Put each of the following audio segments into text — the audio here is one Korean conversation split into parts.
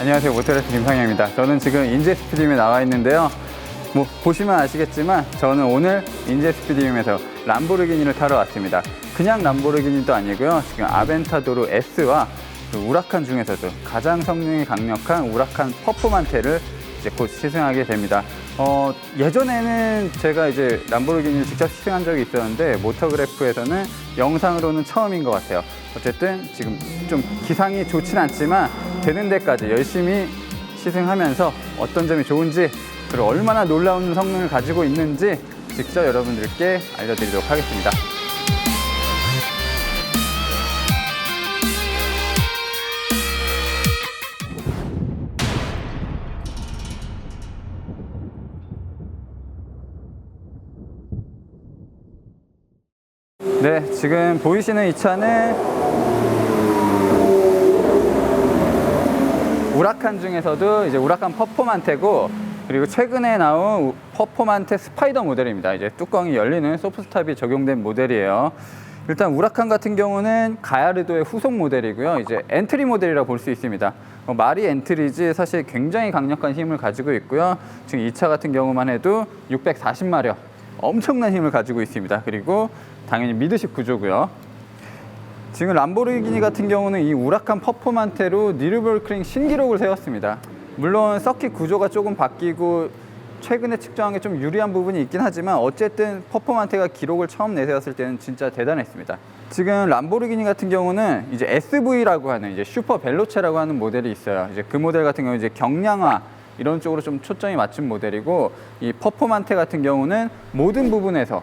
안녕하세요, 모터레스 김상현입니다. 저는 지금 인제스피디움에 나와 있는데요. 보시면 아시겠지만 저는 오늘 인제스피디움에서 람보르기니를 타러 왔습니다. 그냥 람보르기니도 아니고요. 지금 아벤타도르 S와 우라칸 중에서도 가장 성능이 강력한 우라칸 퍼포만테를 이제 곧 시승하게 됩니다. 예전에는 제가 이제 람보르기니를 직접 시승한 적이 있었는데 모터그래프에서는 영상으로는 처음인 것 같아요. 어쨌든 지금 좀 기상이 좋진 않지만 되는 데까지 열심히 시승하면서 어떤 점이 좋은지 그리고 얼마나 놀라운 성능을 가지고 있는지 직접 여러분들께 알려드리도록 하겠습니다. 네, 지금 보이시는 이 차는 우라칸 중에서도 이제 우라칸 퍼포만테고, 그리고 최근에 나온 퍼포만테 스파이더 모델입니다. 이제 뚜껑이 열리는 소프트탑이 적용된 모델이에요. 일단 우라칸 같은 경우는 가야르도의 후속 모델이고요. 이제 엔트리 모델이라고 볼 수 있습니다. 말이 엔트리지 사실 굉장히 강력한 힘을 가지고 있고요. 지금 이 차 같은 경우만 해도 640마력, 엄청난 힘을 가지고 있습니다. 그리고 당연히 미드십 구조고요. 지금 람보르기니 같은 경우는 이 우라칸 퍼포만테로 니르부르크링 신기록을 세웠습니다. 물론 서킷 구조가 조금 바뀌고 최근에 측정한 게 좀 유리한 부분이 있긴 하지만 어쨌든 퍼포만테가 기록을 처음 내세웠을 때는 진짜 대단했습니다. 지금 람보르기니 같은 경우는 이제 SV라고 하는 이제 슈퍼 벨로체라고 하는 모델이 있어요. 이제 그 모델 같은 경우 이제 경량화 이런 쪽으로 좀 초점이 맞춘 모델이고, 이 퍼포만테 같은 경우는 모든 부분에서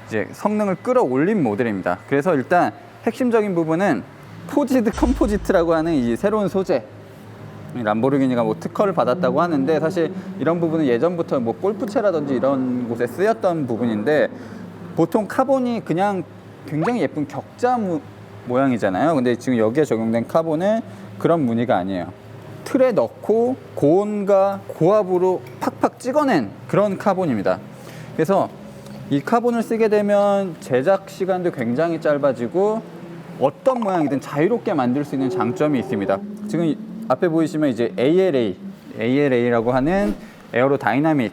이제 성능을 끌어올린 모델입니다. 그래서 일단 핵심적인 부분은 포지드 컴포지트라고 하는 이 새로운 소재, 람보르기니가 특허를 받았다고 하는데 사실 이런 부분은 예전부터 골프채라든지 이런 곳에 쓰였던 부분인데, 보통 카본이 그냥 굉장히 예쁜 격자 모양이잖아요. 근데 지금 여기에 적용된 카본은 그런 무늬가 아니에요. 틀에 넣고 고온과 고압으로 팍팍 찍어낸 그런 카본입니다. 그래서 이 카본을 쓰게 되면 제작 시간도 굉장히 짧아지고 어떤 모양이든 자유롭게 만들 수 있는 장점이 있습니다. 지금 앞에 보이시면 이제 ALA라고 하는 에어로 다이나믹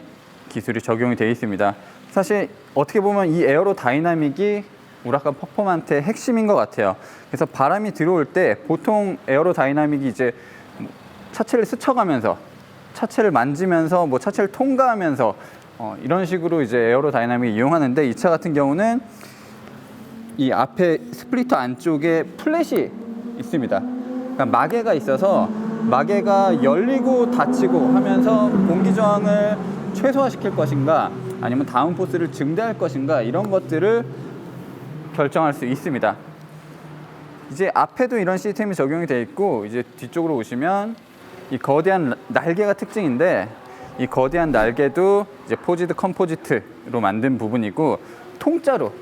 기술이 적용이 되어 있습니다. 사실 어떻게 보면 이 에어로 다이나믹이 우라칸 퍼포만테의 핵심인 것 같아요. 그래서 바람이 들어올 때 보통 에어로 다이나믹이 이제 차체를 스쳐가면서, 차체를 만지면서, 차체를 통과하면서 이런 식으로 이제 에어로 다이나믹을 이용하는데, 이 차 같은 경우는 이 앞에 스플리터 안쪽에 플랫이 있습니다. 그러니까 마개가 있어서 마개가 열리고 닫히고 하면서 공기 저항을 최소화시킬 것인가 아니면 다운포스를 증대할 것인가 이런 것들을 결정할 수 있습니다. 이제 앞에도 이런 시스템이 적용이 되어 있고, 이제 뒤쪽으로 오시면 이 거대한 날개가 특징인데, 이 거대한 날개도 이제 포지드 컴포지트로 만든 부분이고, 통짜로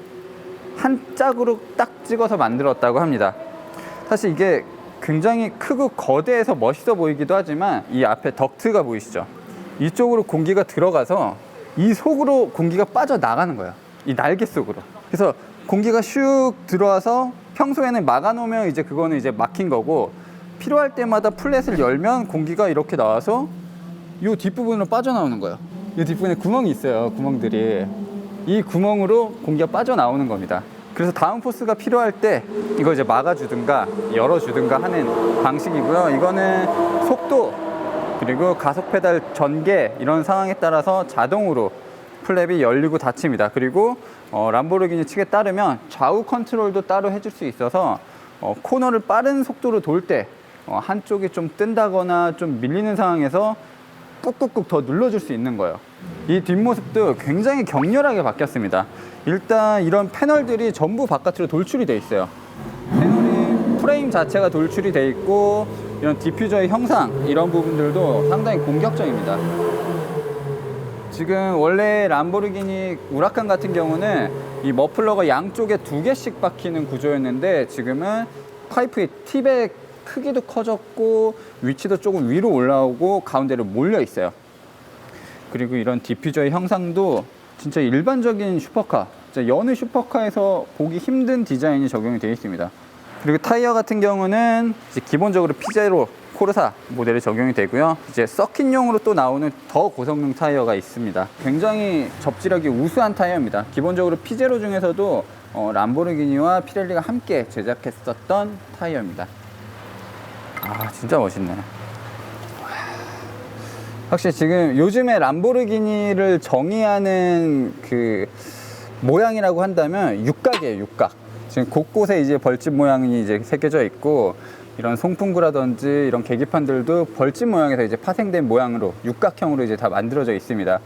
한 짝으로 딱 찍어서 만들었다고 합니다. 사실 이게 굉장히 크고 거대해서 멋있어 보이기도 하지만 이 앞에 덕트가 보이시죠? 이쪽으로 공기가 들어가서 이 속으로 공기가 빠져나가는 거예요. 이 날개 속으로. 그래서 공기가 슉 들어와서 평소에는 막아놓으면 이제 그거는 이제 막힌 거고, 필요할 때마다 플랫을 열면 공기가 이렇게 나와서 이 뒷부분으로 빠져나오는 거예요. 이 뒷부분에 구멍이 있어요. 구멍들이. 이 구멍으로 공기가 빠져나오는 겁니다. 그래서 다운포스가 필요할 때 이거 이제 막아주든가 열어주든가 하는 방식이고요. 이거는 속도 그리고 가속 페달 전개 이런 상황에 따라서 자동으로 플랩이 열리고 닫힙니다. 그리고 람보르기니 측에 따르면 좌우 컨트롤도 따로 해줄 수 있어서 코너를 빠른 속도로 돌 때 한쪽이 좀 뜬다거나 좀 밀리는 상황에서 꾹꾹꾹 더 눌러줄 수 있는 거예요. 이 뒷모습도 굉장히 격렬하게 바뀌었습니다. 일단 이런 패널들이 전부 바깥으로 돌출이 돼 있어요. 패널이 프레임 자체가 돌출이 돼 있고, 이런 디퓨저의 형상 이런 부분들도 상당히 공격적입니다. 지금 원래 람보르기니 우라칸 같은 경우는 이 머플러가 양쪽에 2개씩 박히는 구조였는데, 지금은 파이프의 팁의 크기도 커졌고 위치도 조금 위로 올라오고 가운데로 몰려 있어요. 그리고 이런 디퓨저의 형상도 진짜 일반적인 슈퍼카, 진짜 여느 슈퍼카에서 보기 힘든 디자인이 적용이 되어 있습니다. 그리고 타이어 같은 경우는 이제 기본적으로 피제로 코르사 모델이 적용이 되고요. 이제 서킷용으로 또 나오는 더 고성능 타이어가 있습니다. 굉장히 접지력이 우수한 타이어입니다. 기본적으로 피제로 중에서도 람보르기니와 피렐리가 함께 제작했었던 타이어입니다. 아, 진짜 멋있네. 확실히 지금 요즘에 람보르기니를 정의하는 그 모양이라고 한다면 육각이에요, 육각. 지금 곳곳에 이제 벌집 모양이 이제 새겨져 있고, 이런 송풍구라든지 이런 계기판들도 벌집 모양에서 이제 파생된 모양으로 육각형으로 이제 다 만들어져 있습니다.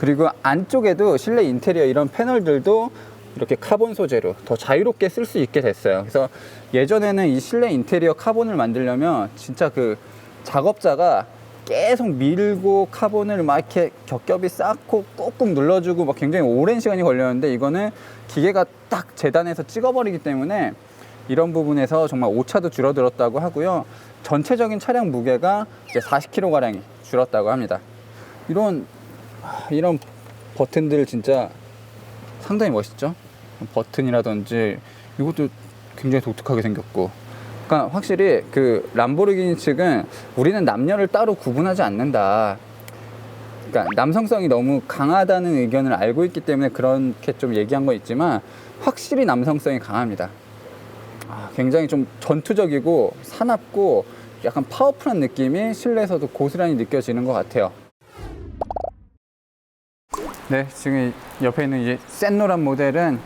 그리고 안쪽에도 실내 인테리어 이런 패널들도 이렇게 카본 소재로 더 자유롭게 쓸 수 있게 됐어요. 그래서 예전에는 이 실내 인테리어 카본을 만들려면 진짜 그 작업자가 계속 밀고 카본을 막 이렇게 겹겹이 쌓고 꾹꾹 눌러주고 막 굉장히 오랜 시간이 걸렸는데, 이거는 기계가 딱 재단해서 찍어버리기 때문에 이런 부분에서 정말 오차도 줄어들었다고 하고요. 전체적인 차량 무게가 이제 40kg가량이 줄었다고 합니다. 이런 버튼들 진짜 상당히 멋있죠? 버튼이라든지 이것도 굉장히 독특하게 생겼고, 그러니까 확실히 그 람보르기니 측은 우리는 남녀를 따로 구분하지 않는다. 그러니까 남성성이 너무 강하다는 의견을 알고 있기 때문에 그렇게 좀 얘기한 거 있지만, 확실히 남성성이 강합니다. 굉장히 좀 전투적이고 사납고 약간 파워풀한 느낌이 실내에서도 고스란히 느껴지는 것 같아요. 네, 지금 옆에 있는 이제 센노란 모델은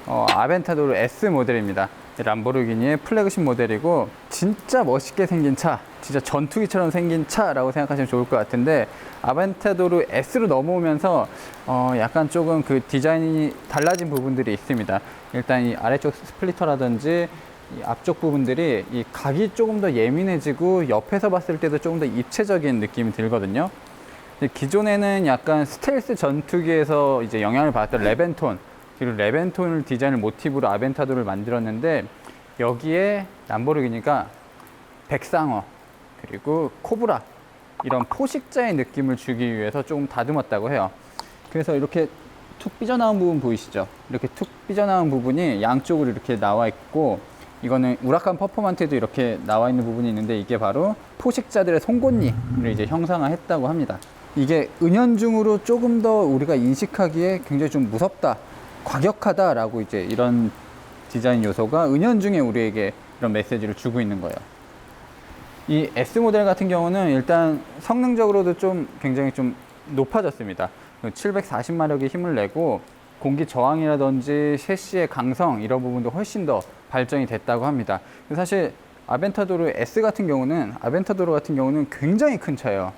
아벤타도르 S 모델입니다. 람보르기니의 플래그십 모델이고, 진짜 멋있게 생긴 차, 진짜 전투기처럼 생긴 차라고 생각하시면 좋을 것 같은데, 아벤타도르 S로 넘어오면서 약간 조금 그 디자인이 달라진 부분들이 있습니다. 일단 이 아래쪽 스플리터라든지 이 앞쪽 부분들이 이 각이 조금 더 예민해지고, 옆에서 봤을 때도 조금 더 입체적인 느낌이 들거든요. 기존에는 약간 스텔스 전투기에서 이제 영향을 받았던 레벤톤, 그리고 레벤톤을 디자인을 모티브로 아벤타도를 만들었는데, 여기에 람보르기니가 백상어 그리고 코브라 이런 포식자의 느낌을 주기 위해서 조금 다듬었다고 해요. 그래서 이렇게 툭 삐져나온 부분 보이시죠? 이렇게 툭 삐져나온 부분이 양쪽으로 이렇게 나와 있고, 이거는 우라칸 퍼포먼트에도 이렇게 나와 있는 부분이 있는데, 이게 바로 포식자들의 송곳니를 이제 형상화했다고 합니다. 이게 은연중으로 조금 더 우리가 인식하기에 굉장히 좀 무섭다, 과격하다라고 이제 이런 디자인 요소가 은연중에 우리에게 이런 메시지를 주고 있는 거예요. 이 S 모델 같은 경우는 일단 성능적으로도 좀 굉장히 좀 높아졌습니다. 740마력의 힘을 내고 공기 저항이라든지 셰시의 강성 이런 부분도 훨씬 더 발전이 됐다고 합니다. 사실 아벤타도르 S 같은 경우는 굉장히 큰 차예요.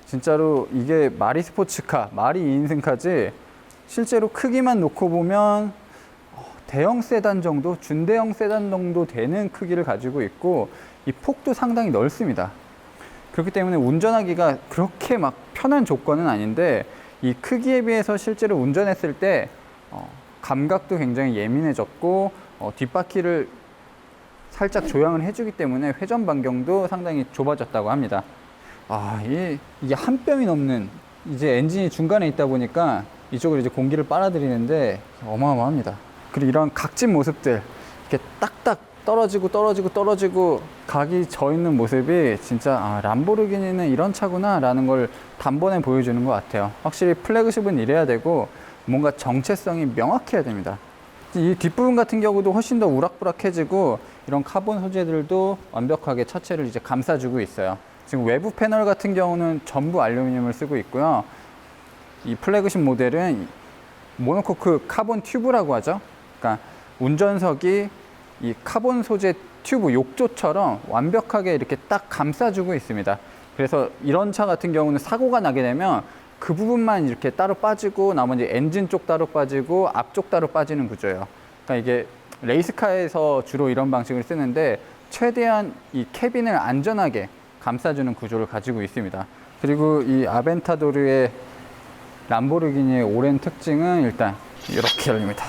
진짜로 이게 마리 스포츠카, 마리 2인승카지 실제로 크기만 놓고 보면 대형 세단 정도, 준대형 세단 정도 되는 크기를 가지고 있고, 이 폭도 상당히 넓습니다. 그렇기 때문에 운전하기가 그렇게 막 편한 조건은 아닌데, 이 크기에 비해서 실제로 운전했을 때 감각도 굉장히 예민해졌고, 뒷바퀴를 살짝 조향을 해주기 때문에 회전 반경도 상당히 좁아졌다고 합니다. 이게 한 뼘이 넘는, 이제 엔진이 중간에 있다 보니까 이쪽으로 이제 공기를 빨아들이는데 어마어마합니다. 그리고 이런 각진 모습들, 이렇게 딱딱 떨어지고 각이 져 있는 모습이 진짜 람보르기니는 이런 차구나 라는 걸 단번에 보여주는 것 같아요. 확실히 플래그십은 이래야 되고 뭔가 정체성이 명확해야 됩니다. 이 뒷부분 같은 경우도 훨씬 더 우락부락해지고, 이런 카본 소재들도 완벽하게 차체를 이제 감싸주고 있어요. 지금 외부 패널 같은 경우는 전부 알루미늄을 쓰고 있고요. 이 플래그십 모델은 모노코크 카본 튜브라고 하죠. 그러니까 운전석이 이 카본 소재 튜브 욕조처럼 완벽하게 이렇게 딱 감싸주고 있습니다. 그래서 이런 차 같은 경우는 사고가 나게 되면 그 부분만 이렇게 따로 빠지고, 나머지 엔진 쪽 따로 빠지고 앞쪽 따로 빠지는 구조예요. 그러니까 이게 레이스카에서 주로 이런 방식을 쓰는데, 최대한 이 캐빈을 안전하게 감싸주는 구조를 가지고 있습니다. 그리고 이 아벤타도르의 람보르기니의 오랜 특징은 일단 이렇게 열립니다.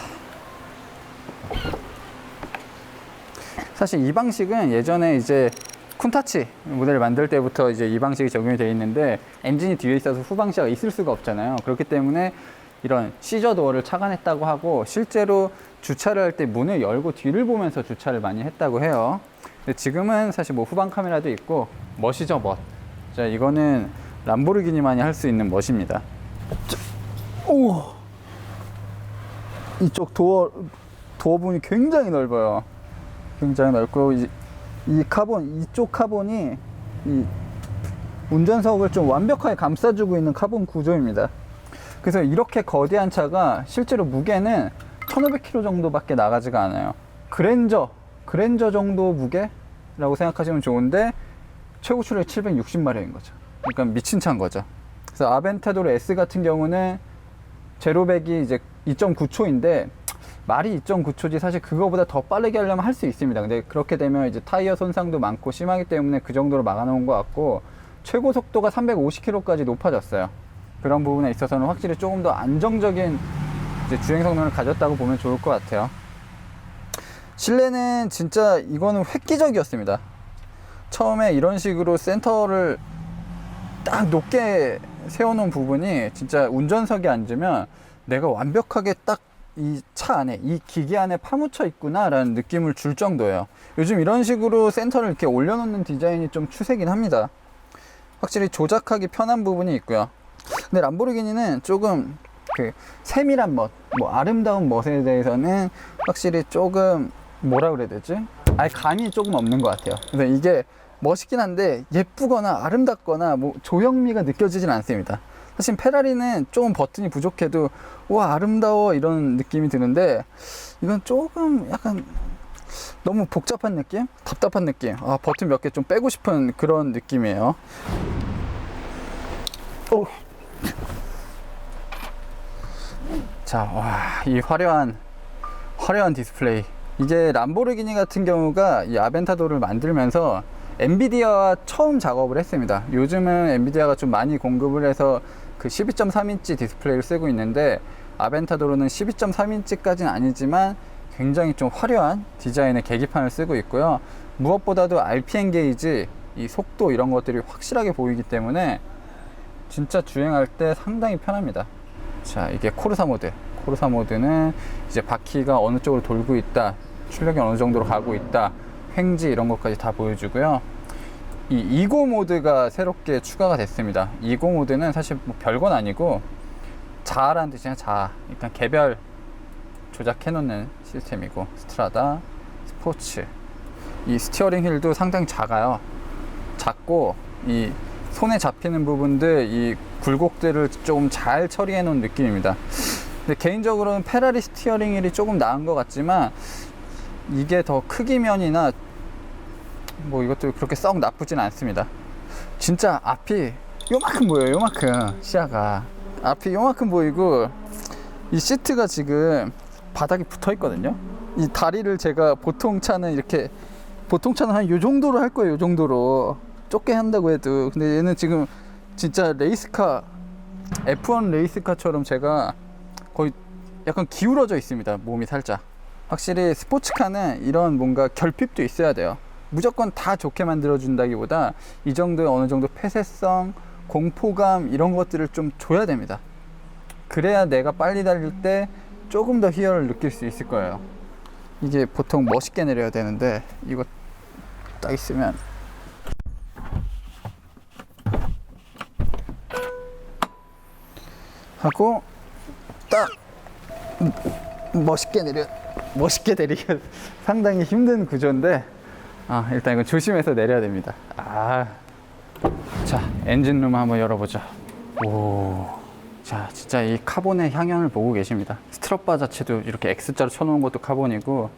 사실 이 방식은 예전에 이제 쿤타치 모델을 만들 때부터 이제 이 방식이 적용이 되어 있는데, 엔진이 뒤에 있어서 후방시야가 있을 수가 없잖아요. 그렇기 때문에 이런 시저 도어를 착안했다고 하고, 실제로 주차를 할 때 문을 열고 뒤를 보면서 주차를 많이 했다고 해요. 근데 지금은 사실 뭐 후방 카메라도 있고 멋이죠, 멋. 자, 이거는 람보르기니만이 할 수 있는 멋입니다. 오, 이쪽 도어 부분이 굉장히 넓어요. 굉장히 넓고, 이 카본, 이쪽 카본이 이 운전석을 좀 완벽하게 감싸주고 있는 카본 구조입니다. 그래서 이렇게 거대한 차가 실제로 무게는 1500kg 정도밖에 나가지가 않아요. 그랜저 정도 무게라고 생각하시면 좋은데, 최고 출력 760마력인 거죠. 그러니까 미친 차인 거죠. 그래서 아벤타도르 S 같은 경우는 제로백이 이제 2.9초인데, 말이 2.9초지 사실 그거보다 더 빠르게 하려면 할 수 있습니다. 근데 그렇게 되면 이제 타이어 손상도 많고 심하기 때문에 그 정도로 막아놓은 것 같고, 최고 속도가 350km까지 높아졌어요. 그런 부분에 있어서는 확실히 조금 더 안정적인 이제 주행 성능을 가졌다고 보면 좋을 것 같아요. 실내는 진짜 이거는 획기적이었습니다. 처음에 이런 식으로 센터를 딱 높게 세워놓은 부분이 진짜 운전석에 앉으면 내가 완벽하게 딱 이 차 안에, 이 기계 안에 파묻혀 있구나 라는 느낌을 줄 정도예요. 요즘 이런 식으로 센터를 이렇게 올려놓는 디자인이 좀 추세긴 합니다. 확실히 조작하기 편한 부분이 있고요. 근데 람보르기니는 조금 그 세밀한 멋, 뭐 아름다운 멋에 대해서는 확실히 조금 뭐라 그래야 되지? 아예 감이 조금 없는 것 같아요. 그래서 이게 멋있긴 한데 예쁘거나 아름답거나 뭐 조형미가 느껴지진 않습니다. 사실 페라리는 조금 버튼이 부족해도 와 아름다워 이런 느낌이 드는데, 이건 조금 약간 너무 복잡한 느낌? 답답한 느낌. 아, 버튼 몇 개 좀 빼고 싶은 그런 느낌이에요. 오. 자, 와, 이 화려한 디스플레이. 이게 람보르기니 같은 경우가 이 아벤타도를 만들면서 엔비디아와 처음 작업을 했습니다. 요즘은 엔비디아가 좀 많이 공급을 해서 그 12.3인치 디스플레이를 쓰고 있는데, 아벤타도로는 12.3인치까지는 아니지만 굉장히 좀 화려한 디자인의 계기판을 쓰고 있고요. 무엇보다도 RPM 게이지, 이 속도 이런 것들이 확실하게 보이기 때문에 진짜 주행할 때 상당히 편합니다. 자, 이게 코르사 모드는 이제 바퀴가 어느 쪽으로 돌고 있다, 출력이 어느 정도로 가고 있다, 횡지 이런 것까지 다 보여주고요. 이 이고 모드가 새롭게 추가가 됐습니다. 이고 모드는 사실 뭐 별건 아니고 자아라는 뜻이냐, 자아. 일단 개별 조작해 놓는 시스템이고, 스트라다, 스포츠. 이 스티어링 휠도 상당히 작고 이 손에 잡히는 부분들, 이 굴곡들을 조금 잘 처리해 놓은 느낌입니다. 근데 개인적으로는 페라리 스티어링 휠이 조금 나은 것 같지만, 이게 더 크기면이나 뭐 이것도 그렇게 썩 나쁘진 않습니다. 진짜 앞이 요만큼 보여요. 요만큼 시야가 앞이 요만큼 보이고, 이 시트가 지금 바닥에 붙어 있거든요. 이 다리를 제가 보통 차는 한 요 정도로 할 거예요. 요 정도로 좁게 한다고 해도. 근데 얘는 지금 진짜 레이스카, F1 레이스카처럼 제가 거의 약간 기울어져 있습니다. 몸이 살짝. 확실히 스포츠카는 이런 뭔가 결핍도 있어야 돼요. 무조건 다 좋게 만들어준다기보다 이 정도의 어느 정도 폐쇄성, 공포감 이런 것들을 좀 줘야 됩니다. 그래야 내가 빨리 달릴 때 조금 더 희열을 느낄 수 있을 거예요. 이게 보통 멋있게 내려야 되는데, 이거 딱 있으면 하고 딱 멋있게 내리기 상당히 힘든 구조인데, 일단 이거 조심해서 내려야 됩니다. 자, 엔진룸 한번 열어보죠. 오, 자, 진짜 이 카본의 향연을 보고 계십니다. 스트럿바 자체도 이렇게 X자로 쳐놓은 것도 카본이고,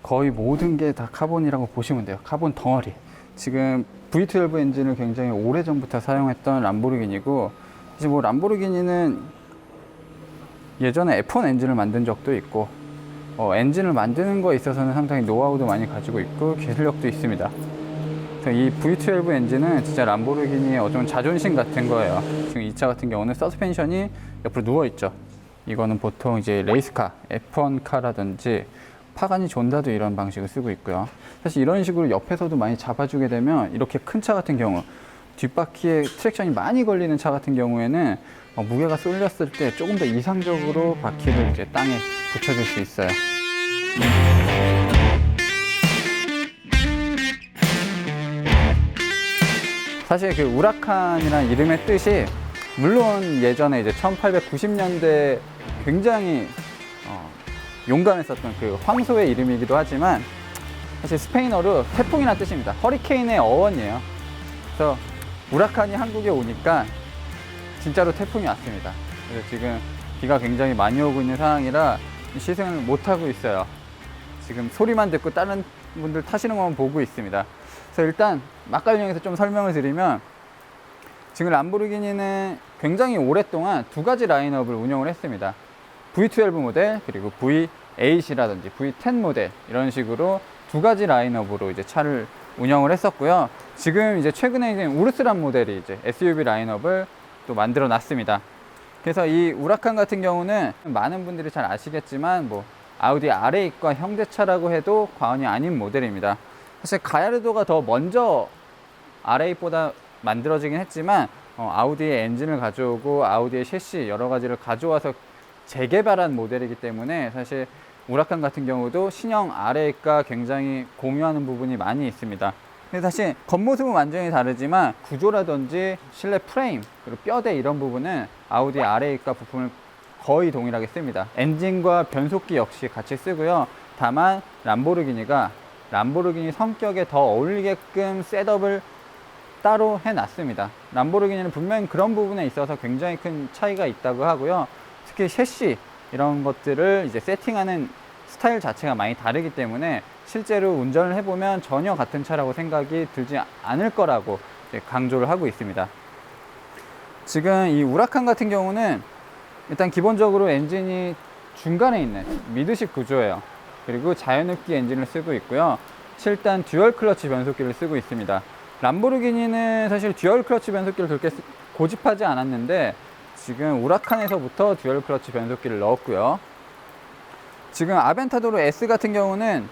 거의 모든 게 다 카본이라고 보시면 돼요. 카본 덩어리. 지금 V12 엔진을 굉장히 오래전부터 사용했던 람보르기니고, 이제 뭐 람보르기니는 예전에 F1 엔진을 만든 적도 있고, 엔진을 만드는 거에 있어서는 상당히 노하우도 많이 가지고 있고 기술력도 있습니다. 그래서 이 V12 엔진은 진짜 람보르기니의 어떤 자존심 같은 거예요. 지금 이 차 같은 경우는 서스펜션이 옆으로 누워 있죠. 이거는 보통 이제 레이스카, F1 카라든지 파가니 존다도 이런 방식을 쓰고 있고요. 사실 이런 식으로 옆에서도 많이 잡아주게 되면 이렇게 큰 차 같은 경우 뒷바퀴에 트랙션이 많이 걸리는 차 같은 경우에는 무게가 쏠렸을 때 조금 더 이상적으로 바퀴를 이제 땅에 붙여줄 수 있어요. 사실 그 우라칸이라는 이름의 뜻이 물론 예전에 이제 1890년대 굉장히 용감했었던 그 황소의 이름이기도 하지만 사실 스페인어로 태풍이라는 뜻입니다. 허리케인의 어원이에요. 그래서 우라칸이 한국에 오니까 진짜로 태풍이 왔습니다. 그래서 지금 비가 굉장히 많이 오고 있는 상황이라 시승을 못 하고 있어요. 지금 소리만 듣고 다른 분들 타시는 것만 보고 있습니다. 그래서 일단 막갈령에서 좀 설명을 드리면 지금 람보르기니는 굉장히 오랫동안 두 가지 라인업을 운영을 했습니다. V12 모델 그리고 V8이라든지 V10 모델 이런 식으로 두 가지 라인업으로 이제 차를 운영을 했었고요. 지금 이제 최근에 이제 우르스란 모델이 이제 SUV 라인업을 또 만들어 놨습니다. 그래서 이 우라칸 같은 경우는 많은 분들이 잘 아시겠지만 뭐 아우디 R8과 형제차라고 해도 과언이 아닌 모델입니다. 사실 가야르도가 더 먼저 R8보다 만들어지긴 했지만 아우디의 엔진을 가져오고 아우디의 셰시 여러 가지를 가져와서 재개발한 모델이기 때문에 사실 우라칸 같은 경우도 신형 R8과 굉장히 공유하는 부분이 많이 있습니다. 근데 사실 겉모습은 완전히 다르지만 구조라든지 실내 프레임 그리고 뼈대 이런 부분은 아우디 R8과 부품을 거의 동일하게 씁니다. 엔진과 변속기 역시 같이 쓰고요. 다만 람보르기니가 람보르기니 성격에 더 어울리게끔 셋업을 따로 해놨습니다. 람보르기니는 분명히 그런 부분에 있어서 굉장히 큰 차이가 있다고 하고요. 특히 셰시 이런 것들을 이제 세팅하는 스타일 자체가 많이 다르기 때문에 실제로 운전을 해보면 전혀 같은 차라고 생각이 들지 않을 거라고 강조를 하고 있습니다. 지금 이 우라칸 같은 경우는 일단 기본적으로 엔진이 중간에 있는 미드식 구조예요. 그리고 자연흡기 엔진을 쓰고 있고요. 7단 듀얼 클러치 변속기를 쓰고 있습니다. 람보르기니는 사실 듀얼 클러치 변속기를 그렇게 고집하지 않았는데 지금 우라칸에서부터 듀얼 클러치 변속기를 넣었고요. 지금 아벤타도르 S 같은 경우는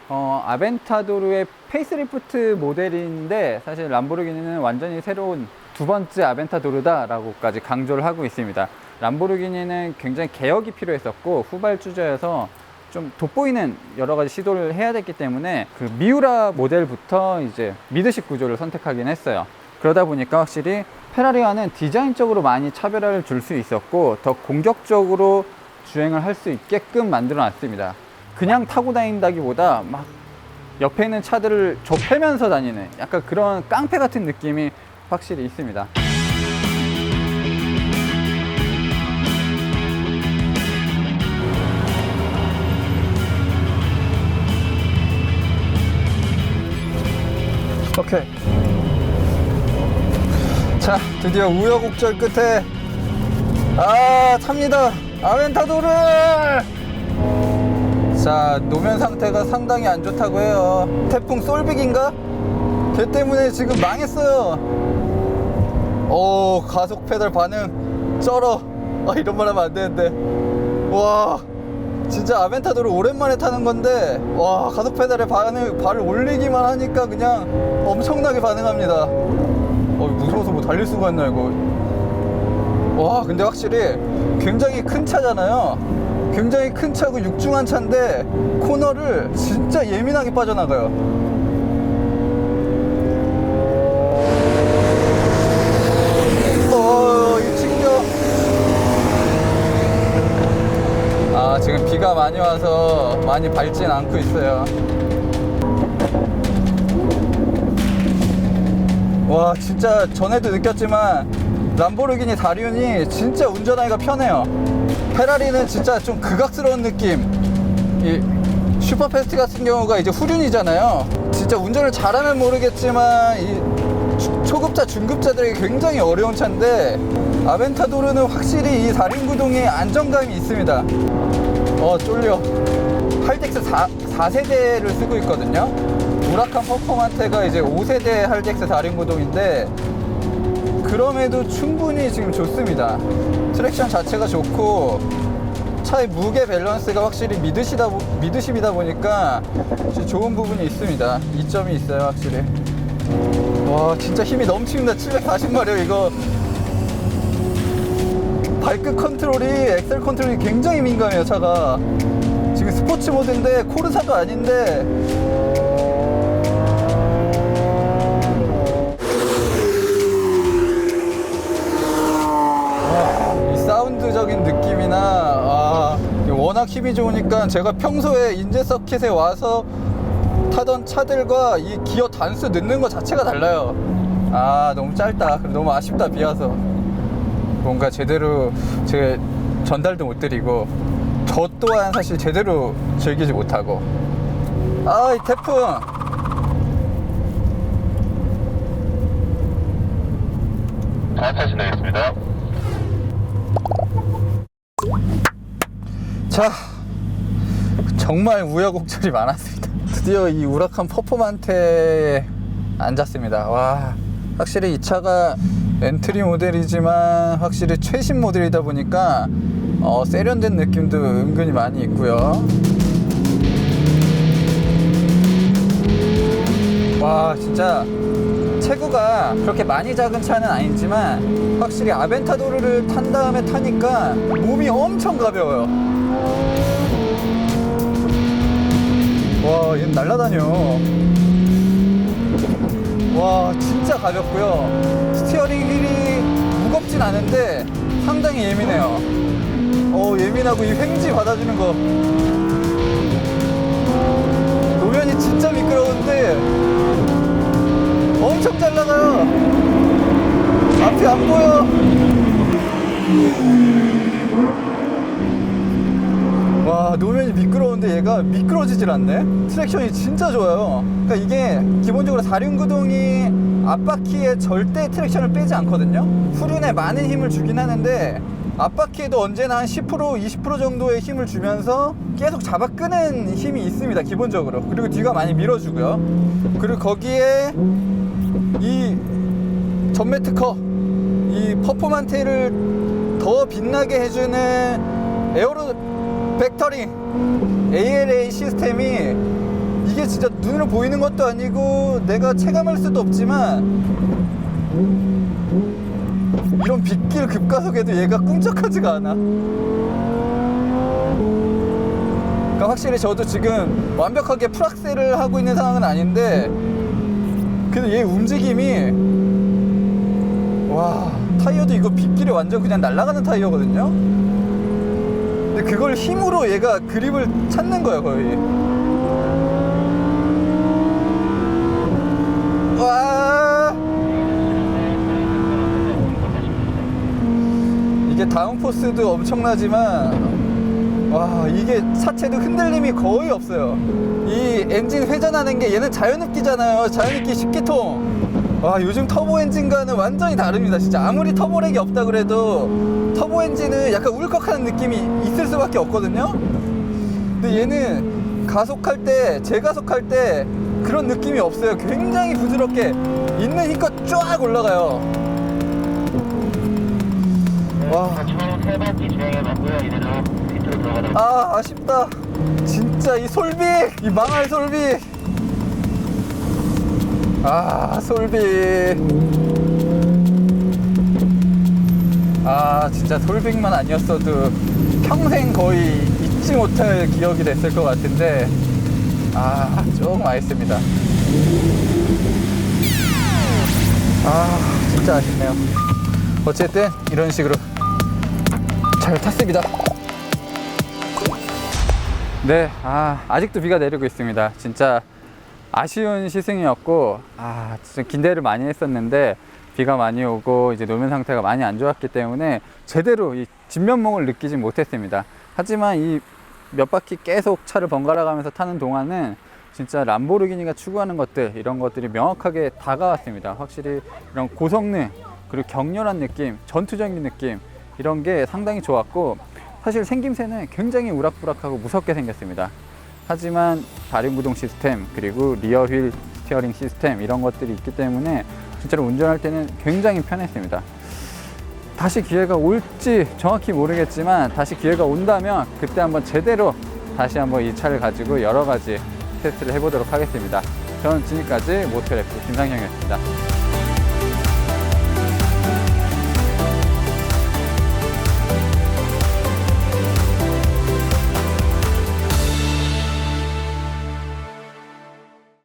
아벤타도르의 페이스리프트 모델인데 사실 람보르기니는 완전히 새로운 두 번째 아벤타도르다 라고까지 강조를 하고 있습니다. 람보르기니는 굉장히 개혁이 필요했었고 후발주자여서 좀 돋보이는 여러 가지 시도를 해야 됐기 때문에 그 미우라 모델부터 이제 미드식 구조를 선택하긴 했어요. 그러다 보니까 확실히 페라리와는 디자인적으로 많이 차별화를 줄 수 있었고 더 공격적으로 주행을 할 수 있게끔 만들어 놨습니다. 그냥 타고 다닌다기보다 막 옆에 있는 차들을 좁히면서 다니는 약간 그런 깡패 같은 느낌이 확실히 있습니다. 오케이. 자, 드디어 우여곡절 끝에 탑니다. 아벤타도르! 자, 노면 상태가 상당히 안 좋다고 해요. 태풍 솔빅인가? 걔 때문에 지금 망했어요. 오, 가속 페달 반응 쩔어. 이런 말 하면 안 되는데. 와, 진짜 아벤타도르 오랜만에 타는 건데, 와, 가속 페달에 발을 올리기만 하니까 그냥 엄청나게 반응합니다. 무서워서 뭐 달릴 수가 있나 이거. 와, 근데 확실히 굉장히 큰 차잖아요. 굉장히 큰 차고 육중한 차인데 코너를 진짜 예민하게 빠져나가요. 이 충격. 지금 비가 많이 와서 많이 밟진 않고 있어요. 와, 진짜 전에도 느꼈지만 람보르기니 다리온이 진짜 운전하기가 편해요. 페라리는 진짜 좀 극악스러운 느낌. 이 슈퍼패스트 같은 경우가 이제 후륜이잖아요. 진짜 운전을 잘하면 모르겠지만 이 초급자, 중급자들에게 굉장히 어려운 차인데 아벤타도르는 확실히 이 다륜구동에 안정감이 있습니다. 쫄려. 할덱스 4세대를 쓰고 있거든요. 우라칸 퍼포먼테가 이제 5세대 할덱스 다륜구동인데 그럼에도 충분히 지금 좋습니다. 트랙션 자체가 좋고 차의 무게 밸런스가 확실히 미드십이다 보니까 좋은 부분이 있습니다. 이점이 있어요, 확실히. 와, 진짜 힘이 넘칩니다. 740마력. 이거 발끝 컨트롤이, 엑셀 컨트롤이 굉장히 민감해요, 차가. 지금 스포츠 모드인데 코르사가 아닌데 이 사운드적인 느낌이나 워낙 힘이 좋으니까 제가 평소에 인제 서킷에 와서 타던 차들과 이 기어 단수 넣는 것 자체가 달라요. 너무 짧다. 너무 아쉽다. 비와서 뭔가 제대로 제가 전달도 못 드리고 저 또한 사실 제대로 즐기지 못하고. 이 태풍. 다음 진행하겠습니다. 자, 정말 우여곡절이 많았습니다. 드디어 이 우라칸 퍼포먼테에 앉았습니다. 와, 확실히 이 차가 엔트리 모델이지만 확실히 최신 모델이다 보니까 세련된 느낌도 은근히 많이 있고요. 와, 진짜 체구가 그렇게 많이 작은 차는 아니지만 확실히 아벤타도르를 탄 다음에 타니까 몸이 엄청 가벼워요. 와, 얘는 날라다녀. 와, 진짜 가볍고요. 스티어링 휠이 무겁진 않은데 상당히 예민해요. 예민하고 이 횡지 받아주는 거. 노면이 진짜 미끄러운데 엄청 잘 나가요. 앞이 안 보여. 와, 노면이 미끄러운데 얘가 미끄러지질 않네. 트랙션이 진짜 좋아요. 그러니까 이게 기본적으로 4륜구동이 앞바퀴에 절대 트랙션을 빼지 않거든요. 후륜에 많은 힘을 주긴 하는데 앞바퀴에도 언제나 한 10% 20% 정도의 힘을 주면서 계속 잡아 끄는 힘이 있습니다, 기본적으로. 그리고 뒤가 많이 밀어주고요. 그리고 거기에 이 전매 특허, 이 퍼포먼테를 더 빛나게 해주는 에어로 벡터링 ALA 시스템이, 이게 진짜 눈으로 보이는 것도 아니고 내가 체감할 수도 없지만 이런 빗길 급가속에도 얘가 꿈쩍하지가 않아. 그러니까 확실히 저도 지금 완벽하게 풀악셀을 하고 있는 상황은 아닌데 그래도 얘 움직임이, 와, 타이어도 이거 빗길에 완전 그냥 날아가는 타이어거든요. 근데 그걸 힘으로 얘가 그립을 찾는 거야, 거의. 와, 이게 다운포스도 엄청나지만 와, 이게 차체도 흔들림이 거의 없어요. 이 엔진 회전하는 게, 얘는 자연흡기잖아요. 자연흡기 10기통. 와, 요즘 터보 엔진과는 완전히 다릅니다. 진짜 아무리 터보렉이 없다 그래도 터보 엔진은 약간 울컥하는 느낌이 있을 수밖에 없거든요. 근데 얘는 가속할 때, 재가속할 때 그런 느낌이 없어요. 굉장히 부드럽게 있는 힘껏 쫙 올라가요. 와, 아쉽다. 진짜 이 솔빅, 이 망할 솔빅. 솔빅. 진짜 솔빅만 아니었어도 평생 거의 잊지 못할 기억이 됐을 것 같은데 조금 아쉽습니다. 진짜 아쉽네요. 어쨌든 이런 식으로 잘 탔습니다. 네, 아직도 비가 내리고 있습니다. 진짜 아쉬운 시승이었고, 진짜 기대를 많이 했었는데 비가 많이 오고 이제 노면 상태가 많이 안 좋았기 때문에 제대로 이 진면목을 느끼지 못했습니다. 하지만 이 몇 바퀴 계속 차를 번갈아 가면서 타는 동안은 진짜 람보르기니가 추구하는 것들, 이런 것들이 명확하게 다가왔습니다. 확실히 이런 고성능, 그리고 격렬한 느낌, 전투적인 느낌, 이런 게 상당히 좋았고, 사실 생김새는 굉장히 우락부락하고 무섭게 생겼습니다. 하지만 다륜구동 시스템, 그리고 리어 휠 스티어링 시스템, 이런 것들이 있기 때문에 진짜로 운전할 때는 굉장히 편했습니다. 다시 기회가 올지 정확히 모르겠지만 다시 기회가 온다면 그때 한번 제대로 다시 한번 이 차를 가지고 여러 가지 테스트를 해보도록 하겠습니다. 저는 지금까지 모터래프 김상형이었습니다.